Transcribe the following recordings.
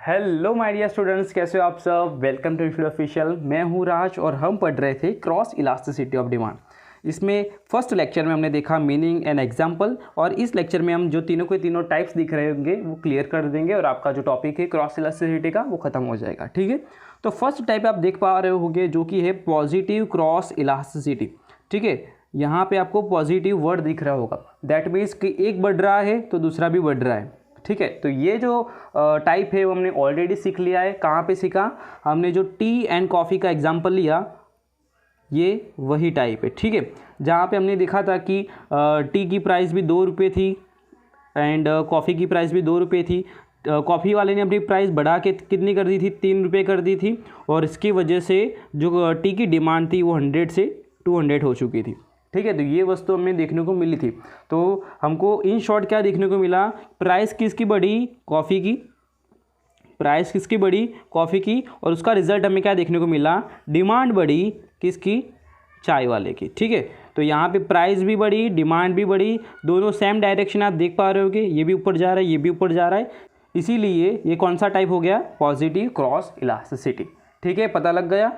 Hello my dear students, कैसे हो आप सब। Welcome to infill official. मैं हूँ राज और हम पढ़ रहे थे क्रॉस इलास्टिसिटी ऑफ डिमांड। इसमें फर्स्ट लेक्चर में हमने देखा मीनिंग एंड एग्जाम्पल, और इस लेक्चर में हम जो तीनों के तीनों टाइप्स दिख रहे होंगे वो क्लियर कर देंगे और आपका जो टॉपिक है क्रॉस इलास्टिसिटी का वो खत्म हो जाएगा। ठीक है, तो फर्स्ट टाइप आप देख पा रहे होंगे जो कि है पॉजिटिव क्रॉस इलास्टिसिटी। ठीक है, यहाँ पे आपको पॉजिटिव वर्ड दिख रहा होगा, दैट मीन्स कि एक बढ़ रहा है तो दूसरा भी बढ़ रहा है। ठीक है, तो ये जो टाइप है वो हमने ऑलरेडी सीख लिया है। कहाँ पे सीखा हमने? जो टी एंड कॉफ़ी का एग्जांपल लिया, ये वही टाइप है। ठीक है, जहाँ पे हमने देखा था कि टी की प्राइस भी 2 रुपये थी एंड कॉफ़ी की प्राइस भी 2 रुपये थी। कॉफ़ी वाले ने अपनी प्राइस बढ़ा के कितनी कर दी थी? 3 रुपये कर दी थी, और इसकी वजह से जो टी की डिमांड थी वो 100 से 200 हो चुकी थी। ठीक है, तो ये वस्तु हमें देखने को मिली थी। तो हमको इन शॉर्ट क्या देखने को मिला? प्राइस किसकी बढ़ी? कॉफ़ी की। प्राइस किसकी बढ़ी? कॉफ़ी की। और उसका रिजल्ट हमें क्या देखने को मिला? डिमांड बढ़ी किसकी? चाय वाले की। ठीक है, तो यहाँ पे प्राइस भी बढ़ी, डिमांड भी बढ़ी, दोनों सेम डायरेक्शन आप देख पा रहे होगे। ये भी ऊपर जा रहा है, ये भी ऊपर जा रहा है, इसीलिए ये कौन सा टाइप हो गया? Positive cross elasticity. ठीक है, पता लग गया।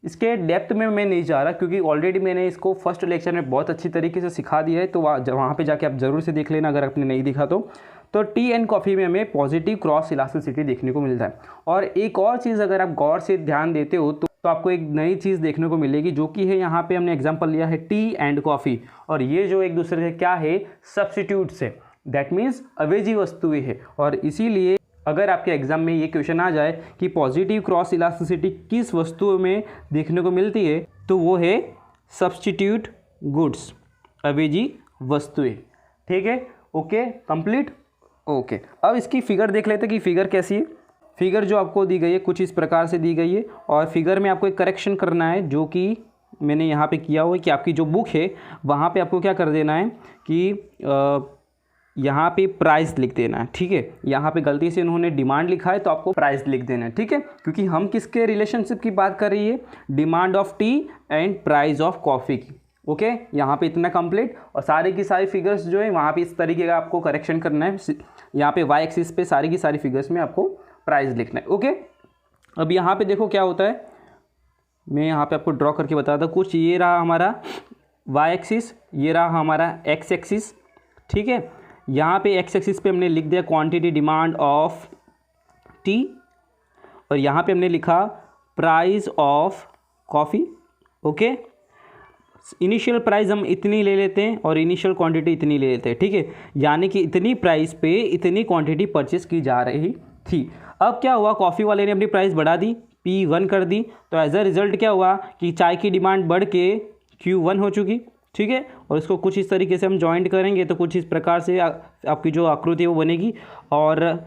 इसके डेप्थ में मैं नहीं जा रहा क्योंकि ऑलरेडी मैंने इसको फर्स्ट लेक्चर में बहुत अच्छी तरीके से सिखा दिया है, तो वहाँ पे जाके आप ज़रूर से देख लेना अगर आपने नहीं दिखा तो टी एंड कॉफ़ी में हमें पॉजिटिव क्रॉस इलास्टिसिटी देखने को मिलता है। और एक और चीज़ अगर आप गौर से ध्यान देते हो तो आपको एक नई चीज़ देखने को मिलेगी, जो कि है यहाँ पे हमने एग्जाम्पल लिया है टी एंड कॉफ़ी, और ये जो एक दूसरे से क्या है? सब्स्टिट्यूट्स है, दैट मीन्स अवेजी वस्तुएं है। और इसीलिए अगर आपके एग्जाम में ये क्वेश्चन आ जाए कि पॉजिटिव क्रॉस इलास्टिसिटी किस वस्तुओं में देखने को मिलती है, तो वो है सब्स्टिट्यूट गुड्स, अवेजी वस्तुएं। ठीक है, ओके, कंप्लीट। ओके, अब इसकी फिगर देख लेते हैं कि फिगर कैसी है। फिगर जो आपको दी गई है कुछ इस प्रकार से दी गई है, और फिगर में आपको एक करेक्शन करना है, जो कि मैंने यहाँ पे किया हुआ है कि आपकी जो बुक है वहाँ पे आपको क्या कर देना है कि यहाँ पे प्राइस लिख देना है। ठीक है, यहाँ पे गलती से उन्होंने डिमांड लिखा है तो आपको प्राइस लिख देना है। ठीक है, क्योंकि हम किसके रिलेशनशिप की बात कर रही है? Demand of T and price of coffee की। ओके, यहाँ पे इतना कंप्लीट, और सारी की सारी फिगर्स जो है वहाँ पे इस तरीके का आपको करेक्शन करना है। यहाँ पे वाई एक्सिस पे सारी की सारी फिगर्स में आपको प्राइस लिखना है। ओके, अब यहाँ पे देखो क्या होता है, मैं यहाँ पे आपको ड्रॉ करके बताता हूँ। कुछ ये रहा हमारा वाई एक्सिस, ये रहा हमारा एक्स एक्सिस। ठीक है, यहाँ पे एक्स एक्सिस पे हमने लिख दिया क्वांटिटी डिमांड ऑफ टी, और यहाँ पे हमने लिखा price of coffee. Okay, initial price हम इतनी ले लेते हैं और इनिशियल क्वांटिटी इतनी ले लेते हैं। ठीक है, यानी कि इतनी प्राइस पे इतनी क्वांटिटी परचेस की जा रही थी। अब क्या हुआ? कॉफ़ी वाले ने अपनी प्राइस बढ़ा दी, P1 कर दी, तो एज अ रिज़ल्ट क्या हुआ कि चाय की डिमांड बढ़ के Q1 हो चुकी। ठीक है, और इसको कुछ इस तरीके से हम जॉइंट करेंगे तो कुछ इस प्रकार से आपकी जो आकृति है वो बनेगी, और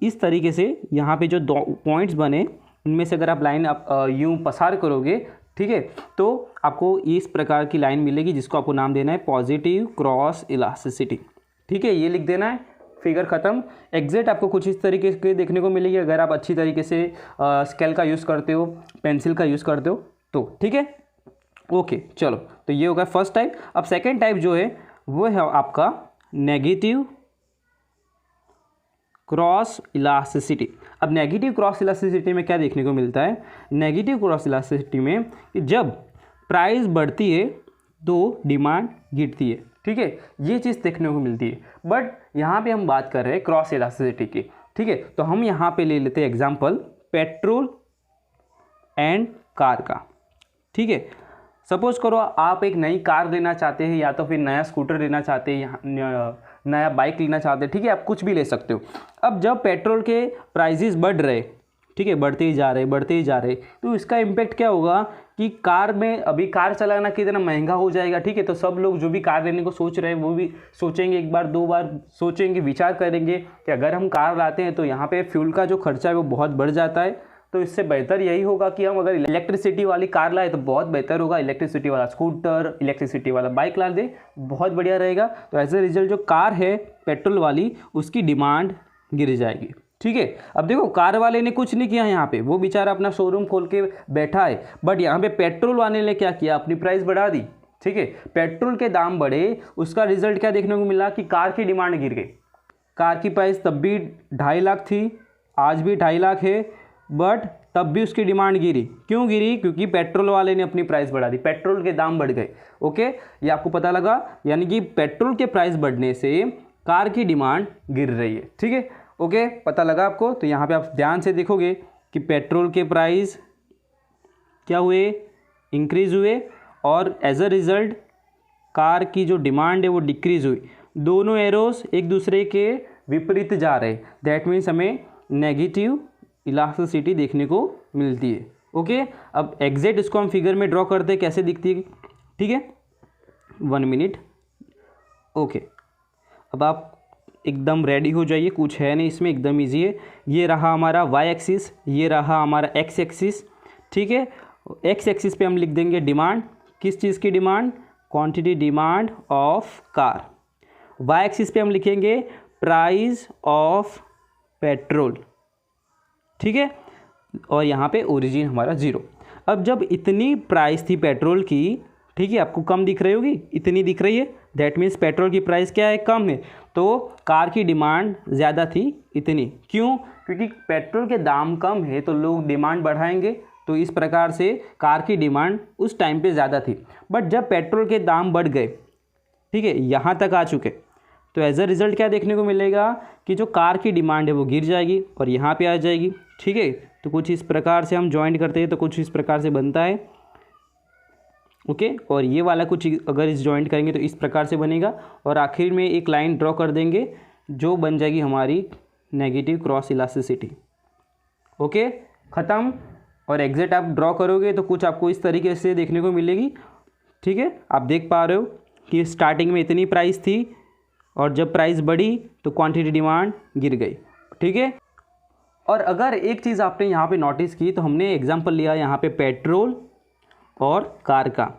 इस तरीके से यहाँ पे जो दो पॉइंट्स बने उनमें से अगर आप लाइन यूँ पसार करोगे, ठीक है, तो आपको इस प्रकार की लाइन मिलेगी जिसको आपको नाम देना है पॉजिटिव क्रॉस इलास्टिसिटी। ठीक है, ये लिख देना है, फिगर ख़त्म। एग्जैक्ट आपको कुछ इस तरीके के देखने को मिलेगी अगर आप अच्छी तरीके से स्केल का यूज़ करते हो, पेंसिल का यूज़ करते हो तो। ठीक है, ओके, चलो, तो ये होगा फर्स्ट टाइप। अब सेकेंड टाइप जो है वो है आपका नेगेटिव क्रॉस इलास्टिसिटी। अब नेगेटिव क्रॉस इलास्टिसिटी में क्या देखने को मिलता है? नेगेटिव क्रॉस इलास्टिसिटी में कि जब प्राइस बढ़ती है तो डिमांड गिरती है। ठीक है, ये चीज़ देखने को मिलती है, बट यहाँ पे हम बात कर रहे हैं क्रॉस इलास्टिसिटी की। ठीक है, तो हम यहाँ पे ले लेते हैं एग्जांपल पेट्रोल एंड कार का। ठीक है, सपोज करो आप एक नई कार लेना चाहते हैं, या तो फिर नया स्कूटर लेना चाहते हैं, नया बाइक लेना चाहते हैं। ठीक है, आप कुछ भी ले सकते हो। अब जब पेट्रोल के प्राइसेस बढ़ रहे, ठीक है, बढ़ते ही जा रहे, तो इसका इम्पैक्ट क्या होगा कि कार में अभी कार चलाना कितना महंगा हो जाएगा। ठीक है, तो सब लोग जो भी कार लेने को सोच रहे हैं वो भी सोचेंगे, एक बार दो बार सोचेंगे, विचार करेंगे कि अगर हम कार लाते हैं तो यहाँ पे फ्यूल का जो खर्चा है वो बहुत बढ़ जाता है, तो इससे बेहतर यही होगा कि हम अगर इलेक्ट्रिसिटी वाली कार लाए तो बहुत बेहतर होगा। इलेक्ट्रिसिटी वाला स्कूटर, इलेक्ट्रिसिटी वाला बाइक ला दे, बहुत बढ़िया रहेगा। तो एज ए रिजल्ट जो कार है पेट्रोल वाली उसकी डिमांड गिर जाएगी। ठीक है, अब देखो कार वाले ने कुछ नहीं किया यहाँ पे, वो बेचारा अपना शोरूम खोल के बैठा है, बट यहाँ पे पेट्रोल वाले ने क्या किया? अपनी प्राइस बढ़ा दी। ठीक है, पेट्रोल के दाम बढ़े, उसका रिजल्ट क्या देखने को मिला कि कार की डिमांड गिर गई। कार की प्राइस तब भी 2.5 लाख थी, आज भी 2.5 लाख है, बट तब भी उसकी डिमांड गिरी। क्यों गिरी? क्योंकि पेट्रोल वाले ने अपनी प्राइस बढ़ा दी, पेट्रोल के दाम बढ़ गए। ओके, ये आपको पता लगा, यानी कि पेट्रोल के प्राइस बढ़ने से कार की डिमांड गिर रही है। ठीक है, ओके, पता लगा आपको। तो यहाँ पे आप ध्यान से देखोगे कि पेट्रोल के प्राइस क्या हुए, इंक्रीज हुए, और एज अ रिज़ल्ट कार की जो डिमांड है वो डिक्रीज हुई। दोनों एरोस एक दूसरे के विपरीत जा रहे, दैट मीन्स हमें नेगेटिव इलास्टिसिटी देखने को मिलती है। ओके, अब एग्जैक्ट इसको हम फिगर में ड्रॉ करते हैं, कैसे दिखती है। ठीक है, 1 मिनट। ओके, अब आप एकदम रेडी हो जाइए, कुछ है नहीं इसमें, एकदम ईजी है। ये रहा हमारा वाई एक्सिस, ये रहा हमारा एक्स एक्सिस। ठीक है, एक्स एक्सिस पे हम लिख देंगे डिमांड, किस चीज़ की demand, quantity demand of car. Y axis पे हम लिखेंगे प्राइस ऑफ पेट्रोल। ठीक है, और यहाँ पे ओरिजिन हमारा 0। अब जब इतनी प्राइस थी पेट्रोल की, ठीक है, आपको कम दिख रही होगी, इतनी दिख रही है, दैट मीन्स पेट्रोल की प्राइस क्या है, कम है, तो कार की डिमांड ज़्यादा थी, इतनी। क्यों? क्योंकि पेट्रोल के दाम कम है तो लोग डिमांड बढ़ाएंगे, तो इस प्रकार से कार की डिमांड उस टाइम पे ज़्यादा थी। बट जब पेट्रोल के दाम बढ़ गए, ठीक है, यहाँ तक आ चुके, तो एज अ रिज़ल्ट क्या देखने को मिलेगा कि जो कार की डिमांड है वो गिर जाएगी और यहाँ पे आ जाएगी। ठीक है, तो कुछ इस प्रकार से हम जॉइंट करते हैं तो कुछ इस प्रकार से बनता है। ओके, और ये वाला कुछ अगर इस जॉइंट करेंगे तो इस प्रकार से बनेगा, और आखिर में एक लाइन ड्रॉ कर देंगे जो बन जाएगी हमारी नेगेटिव क्रॉस इलास्टिसिटी। ओके, ख़त्म। और एग्जैक्ट आप ड्रॉ करोगे तो कुछ आपको इस तरीके से देखने को मिलेगी। ठीक है, आप देख पा रहे हो कि स्टार्टिंग में इतनी प्राइस थी और जब प्राइस बढ़ी तो क्वांटिटी डिमांड गिर गई। ठीक है, और अगर एक चीज़ आपने यहाँ पे नोटिस की, तो हमने एग्जांपल लिया यहाँ पे पेट्रोल और कार का,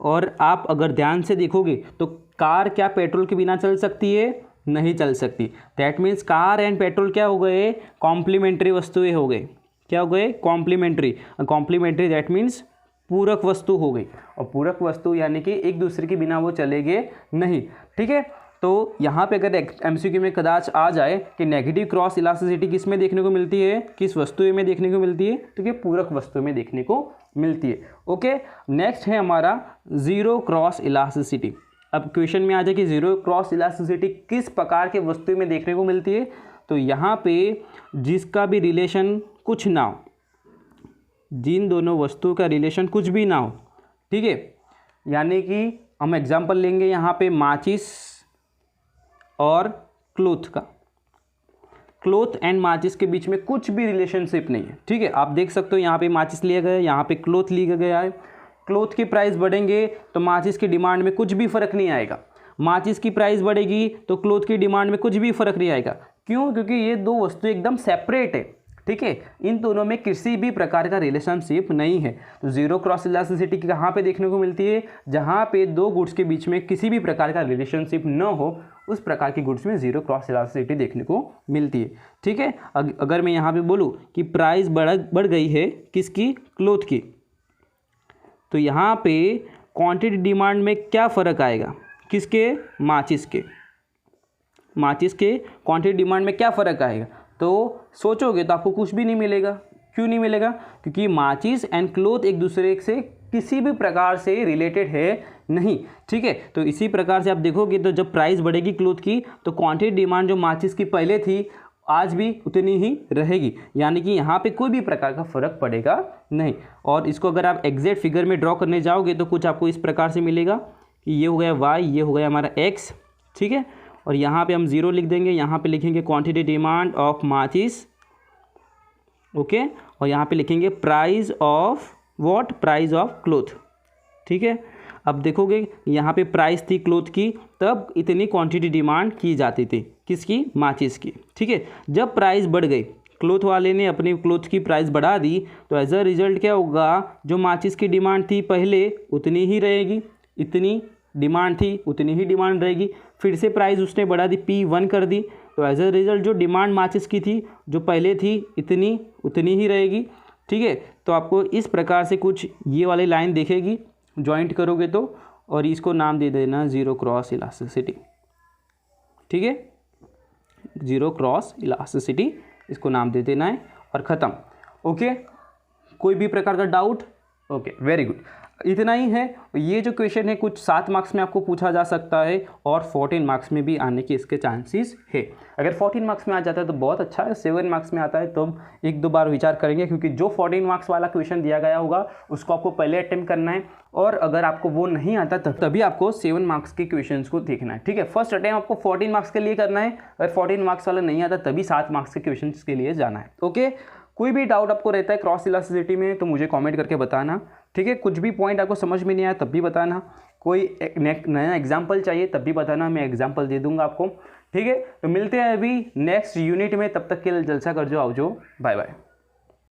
और आप अगर ध्यान से देखोगे तो कार क्या पेट्रोल के बिना चल सकती है? नहीं चल सकती। That means car and petrol क्या हो गए? कॉम्प्लीमेंट्री वस्तुएं हो गए। क्या हो गए? कॉम्प्लीमेंट्री। कॉम्प्लीमेंट्री दैट मीन्स पूरक वस्तु हो गई, और पूरक वस्तु यानी कि एक दूसरे के बिना वो चलेंगे नहीं। ठीक है, तो यहाँ पे अगर एमसीक्यू में कदाच आ जाए कि नेगेटिव क्रॉस इलास्टिसिटी किस में देखने को मिलती है, किस वस्तु में देखने को मिलती है, तो ये पूरक वस्तु में देखने को मिलती है। ओके, नेक्स्ट है हमारा जीरो क्रॉस इलास्टिसिटी। अब क्वेश्चन में आ जाए कि जीरो क्रॉस इलास्टिसिटी किस प्रकार के वस्तु में देखने को मिलती है, तो यहाँ पे जिसका भी रिलेशन कुछ ना हो, जिन दोनों वस्तुओं का रिलेशन कुछ भी ना हो, ठीक है, यानी कि हम एग्जांपल लेंगे यहाँ पे माचिस और क्लोथ का। क्लोथ एंड माचिस के बीच में कुछ भी रिलेशनशिप नहीं है। ठीक है, आप देख सकते हो यहाँ पे माचिस लिया गया है, यहाँ पे क्लोथ लिया गया है। क्लोथ की प्राइस बढ़ेंगे तो माचिस की डिमांड में कुछ भी फर्क नहीं आएगा, माचिस की प्राइस बढ़ेगी तो क्लोथ की डिमांड में कुछ भी फर्क नहीं आएगा। क्यों? क्योंकि ये दो वस्तु एकदम सेपरेट है। ठीक है, इन दोनों में किसी भी प्रकार का रिलेशनशिप नहीं है। तो जीरो क्रॉस इलास्टिसिटी कहाँ पे देखने को मिलती है? जहाँ पे दो गुड्स के बीच में किसी भी प्रकार का रिलेशनशिप न हो, उस प्रकार की गुड्स में जीरो क्रॉस इलास्टिसिटी देखने को मिलती है। ठीक है, अगर मैं यहाँ पे बोलूँ कि प्राइस बढ़ गई है किसकी? क्लोथ की, तो यहाँ पे क्वांटिटी डिमांड में क्या फ़र्क आएगा? किसके? माचिस के। माचिस के क्वांटिटी डिमांड में क्या फ़र्क आएगा? तो सोचोगे तो आपको कुछ भी नहीं मिलेगा। क्यों नहीं मिलेगा? क्योंकि माचिस एंड क्लोथ एक दूसरे से किसी भी प्रकार से रिलेटेड है नहीं। ठीक है, तो इसी प्रकार से आप देखोगे तो जब प्राइस बढ़ेगी क्लोथ की तो क्वांटिटी डिमांड जो माचिस की पहले थी आज भी उतनी ही रहेगी, यानी कि यहाँ पे कोई भी प्रकार का फ़र्क पड़ेगा नहीं। और इसको अगर आप एग्जैक्ट फिगर में ड्रॉ करने जाओगे तो कुछ आपको इस प्रकार से मिलेगा कि ये हो गया वाई, ये हो गया हमारा एक्स। ठीक है, और यहाँ पे हम ज़ीरो लिख देंगे, यहाँ पे लिखेंगे क्वांटिटी डिमांड ऑफ माचिस। ओके, और यहाँ पे लिखेंगे price of what? Price of cloth. ठीक है, अब देखोगे यहाँ पे प्राइस थी क्लोथ की, तब इतनी क्वांटिटी डिमांड की जाती थी, किसकी? माचिस की। ठीक है, जब प्राइस बढ़ गई, क्लोथ वाले ने अपनी क्लोथ की प्राइस बढ़ा दी, तो एज अ रिजल्ट क्या होगा? जो माचिस की डिमांड थी पहले उतनी ही रहेगी, इतनी डिमांड थी उतनी ही डिमांड रहेगी। फिर से प्राइस उसने बढ़ा दी, P1 कर दी, तो एज अ रिजल्ट जो डिमांड माचिस की थी जो पहले थी इतनी उतनी ही रहेगी। ठीक है, तो आपको इस प्रकार से कुछ ये वाली लाइन दिखेगी, जॉइंट करोगे तो, और इसको नाम दे देना जीरो क्रॉस इलास्टिसिटी। ठीक है, जीरो क्रॉस इलास्टिसिटी इसको नाम दे देना है और ख़त्म। ओके, कोई भी प्रकार का डाउट? ओके, वेरी गुड, इतना ही है। ये जो क्वेश्चन है कुछ 7 मार्क्स में आपको पूछा जा सकता है और 14 मार्क्स में भी आने के इसके चांसेस है। अगर 14 मार्क्स में आ जाता है तो बहुत अच्छा है, 7 मार्क्स में आता है तो एक दो बार विचार करेंगे, क्योंकि जो 14 मार्क्स वाला क्वेश्चन दिया गया होगा उसको आपको पहले अटेम्प्ट करना है, और अगर आपको वो नहीं आता तभी आपको 7 मार्क्स के क्वेश्चन को देखना है। ठीक है, फर्स्ट अटेम्प्ट आपको 14 मार्क्स के लिए करना है, अगर 14 मार्क्स वाला नहीं आता तभी 7 मार्क्स के क्वेश्चन के लिए जाना है। ओके, कोई भी डाउट आपको रहता है क्रॉस इलास्टिसिटी में तो मुझे कमेंट करके बताना। ठीक है, कुछ भी पॉइंट आपको समझ में नहीं आया तब भी बताना, कोई नया एग्जाम्पल चाहिए तब भी बताना, मैं एग्जाम्पल दे दूंगा आपको। ठीक है, तो मिलते हैं अभी नेक्स्ट यूनिट में, तब तक के लिए जलसा कर जो, आओ जो, बाय बाय।